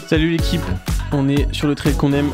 Salut l'équipe, on est sur le trail qu'on aime.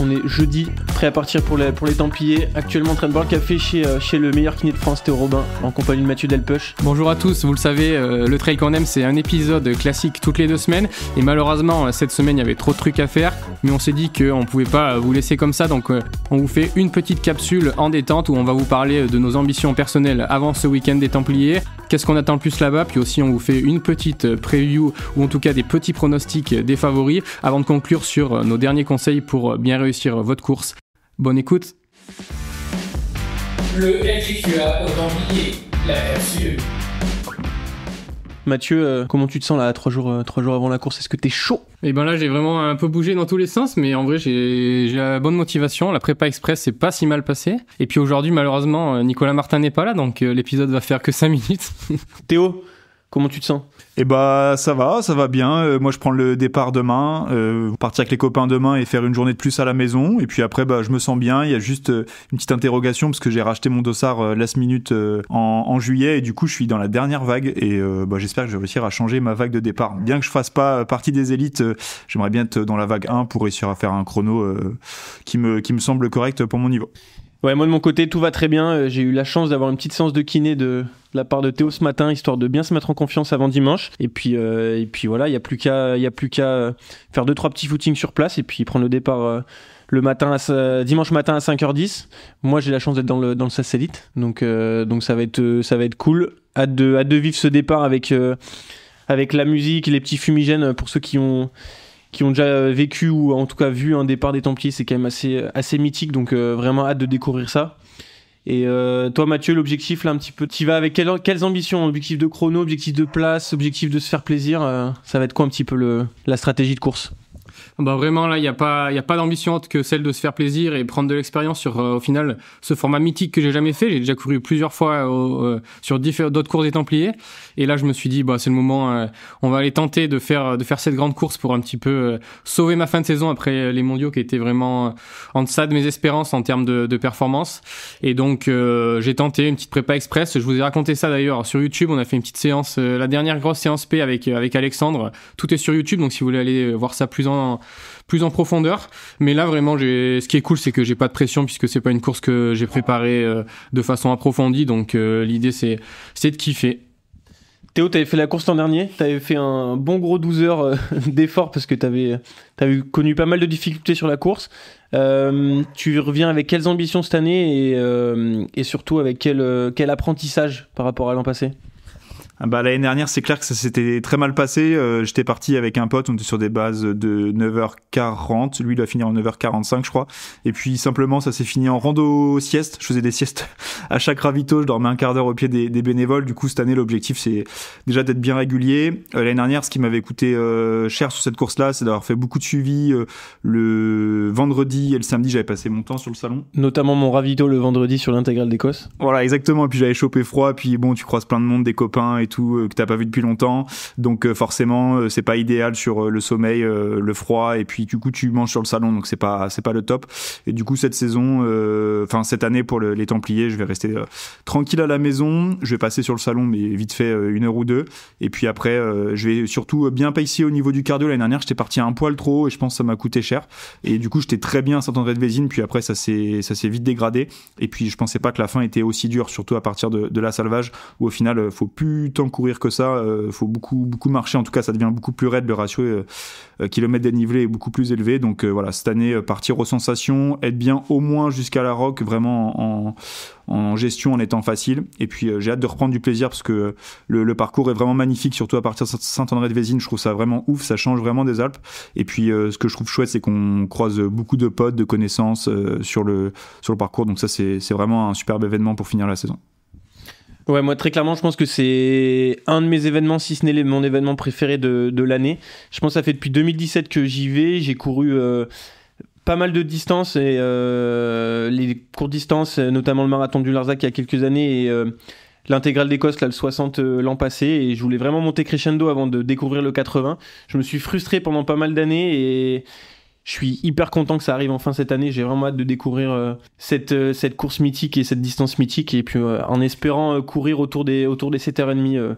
On est jeudi, prêt à partir pour les Templiers. Actuellement en train de boire le café chez le meilleur kiné de France, Théo Robin, en compagnie de Mathieu Delpech. Bonjour à tous, vous le savez, le trail qu'on aime, c'est un épisode classique toutes les 2 semaines. Et malheureusement, cette semaine, il y avait trop de trucs à faire. Mais on s'est dit qu'on ne pouvait pas vous laisser comme ça. Donc on vous fait une petite capsule en détente où on va vous parler de nos ambitions personnelles avant ce week-end des Templiers. Qu'est-ce qu'on attend le plus là-bas? Puis aussi, on vous fait une petite preview ou en tout cas des petits pronostics des favoris avant de conclure sur nos derniers conseils pour bien réussir votre course. Bonne écoute. Le LGQA aux Templiers, la capsule. Mathieu, comment tu te sens là, 3 jours avant la course? Est-ce que t'es chaud? Et ben là, j'ai vraiment un peu bougé dans tous les sens, mais en vrai, j'ai la bonne motivation. La prépa express, c'est pas si mal passé. Et puis aujourd'hui, malheureusement, Nicolas Martin n'est pas là, donc l'épisode va faire que 5 minutes. Théo, comment tu te sens? Eh bah ça va bien. Moi je prends le départ demain, partir avec les copains demain et faire une journée de plus à la maison. Et puis après je me sens bien. Il y a juste une petite interrogation parce que j'ai racheté mon dossard last minute en juillet et du coup je suis dans la dernière vague et j'espère que je vais réussir à changer ma vague de départ. Bien que je fasse pas partie des élites, j'aimerais bien être dans la vague 1 pour réussir à faire un chrono qui me semble correct pour mon niveau. Ouais, moi de mon côté tout va très bien. J'ai eu la chance d'avoir une petite séance de kiné de la part de Théo ce matin, histoire de bien se mettre en confiance avant dimanche. Et puis voilà, il y a plus qu'à faire 2-3 petits footings sur place et puis prendre le départ dimanche matin à 5h10. Moi j'ai la chance d'être dans le SAS Elite, donc ça va être cool. Hâte de vivre ce départ avec la musique et les petits fumigènes pour ceux qui ont déjà vécu ou en tout cas vu un départ des Templiers. C'est quand même assez mythique, donc vraiment hâte de découvrir ça. Et toi Mathieu, l'objectif là un petit peu, tu vas avec quelles ambitions? Objectif de chrono, objectif de place, objectif de se faire plaisir, ça va être quoi un petit peu la stratégie de course? Bah vraiment là, il y a pas d'ambition autre que celle de se faire plaisir et prendre de l'expérience sur au final ce format mythique que j'ai jamais fait. J'ai déjà couru plusieurs fois sur d'autres courses des Templiers et là je me suis dit c'est le moment, on va aller tenter de faire cette grande course pour un petit peu sauver ma fin de saison après les mondiaux qui étaient vraiment en deçà de mes espérances en termes de performance. Et donc j'ai tenté une petite prépa express. Je vous ai raconté ça d'ailleurs sur YouTube. On a fait une petite séance, la dernière grosse séance P avec Alexandre. Tout est sur YouTube, donc si vous voulez aller voir ça plus en profondeur. Mais là vraiment ce qui est cool, c'est que j'ai pas de pression puisque c'est pas une course que j'ai préparée de façon approfondie, donc l'idée c'est de kiffer. Théo, t'avais fait la course l'an dernier, t'avais fait un bon gros 12 heures d'effort parce que t'avais connu pas mal de difficultés sur la course. Tu reviens avec quelles ambitions cette année et surtout avec quel apprentissage par rapport à l'an passé? L'année dernière, c'est clair que ça s'était très mal passé. J'étais parti avec un pote, on était sur des bases de 9h40. Lui, il a fini en 9h45, je crois. Et puis, simplement, ça s'est fini en rando sieste. Je faisais des siestes à chaque ravito. Je dormais un quart d'heure au pied des bénévoles. Du coup, cette année, l'objectif, c'est déjà d'être bien régulier. L'année dernière, ce qui m'avait coûté cher sur cette course-là, c'est d'avoir fait beaucoup de suivi. Le vendredi et le samedi, j'avais passé mon temps sur le salon. Notamment mon ravito le vendredi sur l'intégrale d'Écosse. Voilà, exactement. Et puis, j'avais chopé froid. Puis, tu croises plein de monde, des copains et tout que t'as pas vu depuis longtemps, donc forcément c'est pas idéal sur le sommeil, le froid, et puis du coup tu manges sur le salon, donc c'est pas le top. Et du coup cette année pour les Templiers, je vais rester tranquille à la maison, je vais passer sur le salon mais vite fait 1 heure ou 2, et puis après je vais surtout bien pacer au niveau du cardio. L'année dernière j'étais parti un poil trop haut et je pense que ça m'a coûté cher, et du coup j'étais très bien à Saint-André-de-Vésine, puis après ça s'est vite dégradé, et puis je pensais pas que la fin était aussi dure, surtout à partir de la Salvage où au final faut plus tant courir que ça, faut beaucoup marcher, en tout cas ça devient beaucoup plus raide, le ratio kilomètre dénivelé est beaucoup plus élevé, donc voilà, cette année partir aux sensations, être bien au moins jusqu'à la Roque, vraiment en gestion, en étant facile, et puis j'ai hâte de reprendre du plaisir parce que le parcours est vraiment magnifique, surtout à partir de Saint-André-de-Vésine. Je trouve ça vraiment ouf, ça change vraiment des Alpes, et puis ce que je trouve chouette, c'est qu'on croise beaucoup de potes, de connaissances sur le parcours, donc ça c'est vraiment un superbe événement pour finir la saison. Ouais, moi très clairement je pense que c'est un de mes événements, si ce n'est mon événement préféré de l'année. Je pense que ça fait depuis 2017 que j'y vais. J'ai couru pas mal de distances, et les courtes distances, notamment le marathon du Larzac il y a quelques années, et l'intégrale d'Écosse, là, le 60 l'an passé, et je voulais vraiment monter crescendo avant de découvrir le 80. Je me suis frustré pendant pas mal d'années et je suis hyper content que ça arrive enfin cette année. J'ai vraiment hâte de découvrir cette course mythique et cette distance mythique, et puis en espérant courir autour des 7h30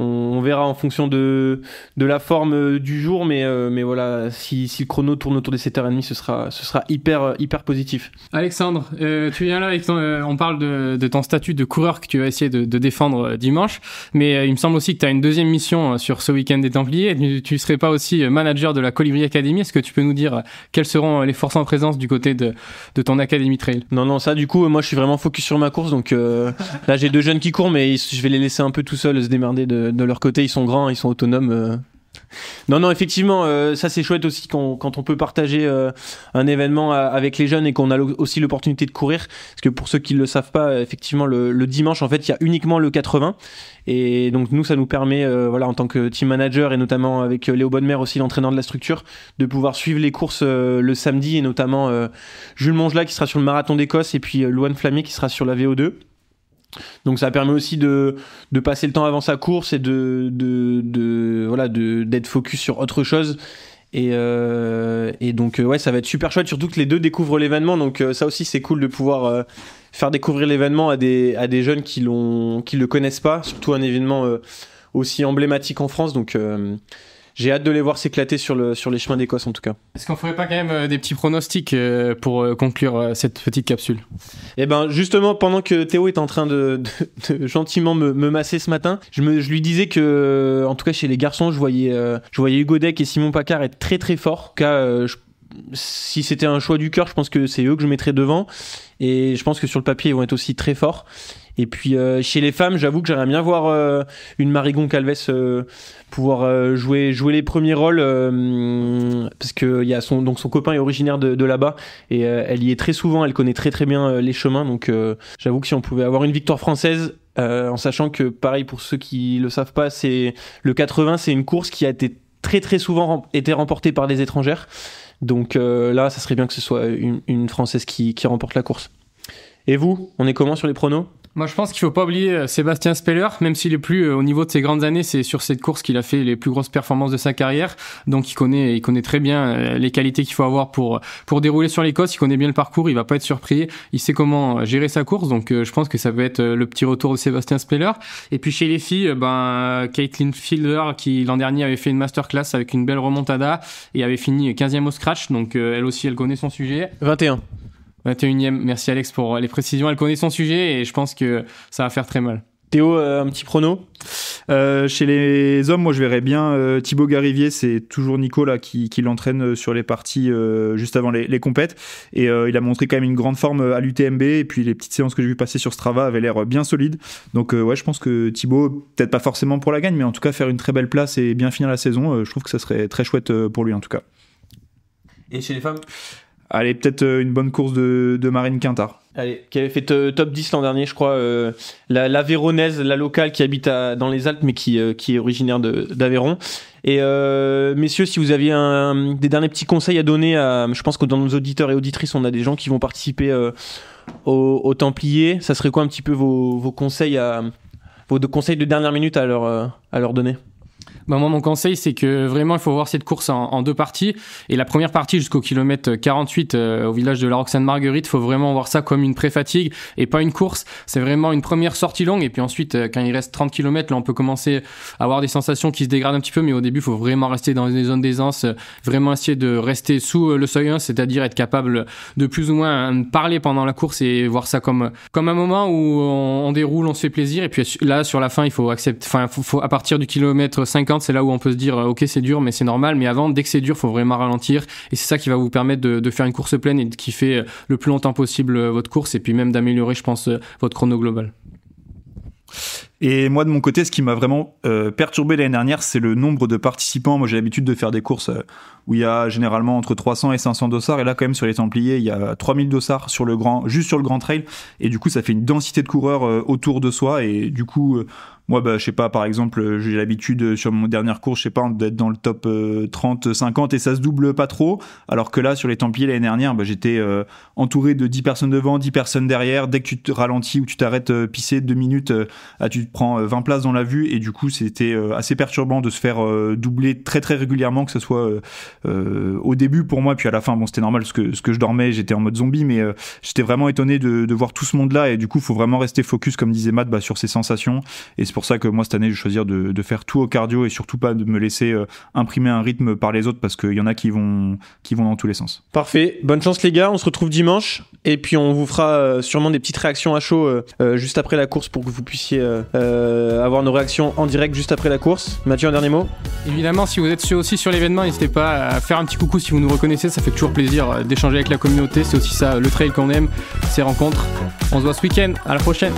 On verra en fonction de la forme du jour, mais voilà, si le chrono tourne autour des 7h30, ce sera hyper positif. Alexandre, tu viens là avec on parle de ton statut de coureur que tu vas essayer de défendre dimanche, mais il me semble aussi que tu as une deuxième mission sur ce week-end des Templiers. Tu serais pas aussi manager de la Colibri Academy? Est-ce que tu peux nous dire quelles seront les forces en présence du côté de ton Academy Trail? Non, ça du coup, moi je suis vraiment focus sur ma course, donc là j'ai 2 jeunes qui courent, mais je vais les laisser un peu tout seuls se démerder de leur côté. Ils sont grands, ils sont autonomes. Non, effectivement, ça c'est chouette aussi quand on peut partager un événement avec les jeunes et qu'on a aussi l'opportunité de courir. Parce que pour ceux qui ne le savent pas, effectivement, le dimanche, en fait, il y a uniquement le 80. Et donc nous, ça nous permet, en tant que team manager et notamment avec Léo Bonnemer aussi, l'entraîneur de la structure, de pouvoir suivre les courses le samedi, et notamment Jules Mongelat qui sera sur le marathon d'Écosse et puis Louane Flamier qui sera sur la VO2. Donc ça permet aussi de passer le temps avant sa course et d'être focus sur autre chose. Et donc ça va être super chouette, surtout que les deux découvrent l'événement, donc ça aussi c'est cool de pouvoir faire découvrir l'événement à des jeunes qui le connaissent pas, surtout un événement aussi emblématique en France, donc j'ai hâte de les voir s'éclater sur les chemins d'Écosse en tout cas. Est-ce qu'on ferait pas quand même des petits pronostics pour conclure cette petite capsule? Eh ben justement, pendant que Théo est en train de gentiment me masser ce matin, je lui disais que, en tout cas chez les garçons, je voyais Hugo Deck et Simon Pacard être très très forts. En tout cas, si c'était un choix du cœur, je pense que c'est eux que je mettrais devant, et je pense que sur le papier ils vont être aussi très forts. Et puis chez les femmes, j'avoue que j'aimerais bien voir une Marigon Calves pouvoir jouer les premiers rôles, parce que il y a son copain est originaire de là-bas, et elle y est très souvent, elle connaît très très bien les chemins, donc j'avoue que si on pouvait avoir une victoire française, en sachant que pareil pour ceux qui le savent pas, c'est le 80, c'est une course qui a été très très souvent été remportée par des étrangères, donc là ça serait bien que ce soit une Française qui remporte la course. Et vous, on est comment sur les pronos? Moi, je pense qu'il faut pas oublier Sébastien Speller, même s'il est plus au niveau de ses grandes années, c'est sur cette course qu'il a fait les plus grosses performances de sa carrière. Donc, il connaît très bien les qualités qu'il faut avoir pour dérouler sur l'Écosse. Il connaît bien le parcours, il va pas être surpris. Il sait comment gérer sa course. Donc, je pense que ça peut être le petit retour de Sébastien Speller. Et puis, chez les filles, Caitlin Fielder, qui l'an dernier avait fait une masterclass avec une belle remontada et avait fini 15e au scratch. Donc, elle aussi, elle connaît son sujet. 21e, merci Alex pour les précisions. Elle connaît son sujet et je pense que ça va faire très mal. Théo, un petit prono? Chez les hommes, moi je verrais bien Thibaut Garivier, c'est toujours Nico là qui l'entraîne sur les parties juste avant les compètes, et il a montré quand même une grande forme à l'UTMB, et puis les petites séances que j'ai vu passer sur Strava avaient l'air bien solides, donc je pense que Thibaut, peut-être pas forcément pour la gagne, mais en tout cas faire une très belle place et bien finir la saison, je trouve que ça serait très chouette pour lui en tout cas. Et chez les femmes? Allez, peut-être une bonne course de Marine Quintard. Allez, qui avait fait top 10 l'an dernier, je crois. La Véronaise, la locale qui habite dans les Alpes, mais qui est originaire d'Aveyron. Et messieurs, si vous aviez des derniers petits conseils à donner, je pense que dans nos auditeurs et auditrices, on a des gens qui vont participer au Templiers. Ça serait quoi un petit peu vos conseils vos conseils de dernière minute à leur donner? Moi, mon conseil, c'est que vraiment, il faut voir cette course en 2 parties. Et la première partie, jusqu'au kilomètre 48, au village de la Roxane-Marguerite, il faut vraiment voir ça comme une pré-fatigue et pas une course. C'est vraiment une première sortie longue. Et puis ensuite, quand il reste 30 km, là, on peut commencer à avoir des sensations qui se dégradent un petit peu. Mais au début, il faut vraiment rester dans les zones d'aisance, vraiment essayer de rester sous le seuil 1, c'est-à-dire être capable de plus ou moins parler pendant la course et voir ça comme un moment où on déroule, on se fait plaisir. Et puis là, sur la fin, il faut accepter, faut à partir du kilomètre 50, c'est là où on peut se dire ok, c'est dur, mais c'est normal. Mais avant, dès que c'est dur, faut vraiment ralentir, et c'est ça qui va vous permettre de faire une course pleine et de kiffer le plus longtemps possible votre course, et puis même d'améliorer, je pense, votre chrono global. Et moi, de mon côté, ce qui m'a vraiment perturbé l'année dernière, c'est le nombre de participants. Moi, j'ai l'habitude de faire des courses où il y a généralement entre 300 et 500 dossards. Et là, quand même, sur les Templiers, il y a 3000 dossards juste sur le Grand Trail. Et du coup, ça fait une densité de coureurs autour de soi. Et du coup, moi, je sais pas, par exemple, j'ai l'habitude sur mon dernière course, je sais pas, d'être dans le top 30, 50, et ça se double pas trop. Alors que là, sur les Templiers l'année dernière, j'étais entouré de 10 personnes devant, 10 personnes derrière. Dès que tu te ralentis ou tu t'arrêtes pisser 2 minutes, tu te prends 20 places dans la vue. Et du coup, c'était assez perturbant de se faire doubler très très régulièrement, que ce soit au début pour moi, puis à la fin, c'était normal parce que je dormais, j'étais en mode zombie, mais j'étais vraiment étonné de voir tout ce monde-là. Et du coup, faut vraiment rester focus, comme disait Matt, sur ses sensations. Et c'est pour pour ça que moi cette année je vais choisir de faire tout au cardio et surtout pas de me laisser imprimer un rythme par les autres parce qu'il y en a qui vont dans tous les sens. Parfait, bonne chance les gars, on se retrouve dimanche et puis on vous fera sûrement des petites réactions à chaud juste après la course pour que vous puissiez avoir nos réactions en direct juste après la course. Mathieu, un dernier mot? Évidemment, si vous êtes aussi sur l'événement, n'hésitez pas à faire un petit coucou si vous nous reconnaissez, ça fait toujours plaisir d'échanger avec la communauté, c'est aussi ça le trail qu'on aime, ces rencontres. On se voit ce week-end, à la prochaine.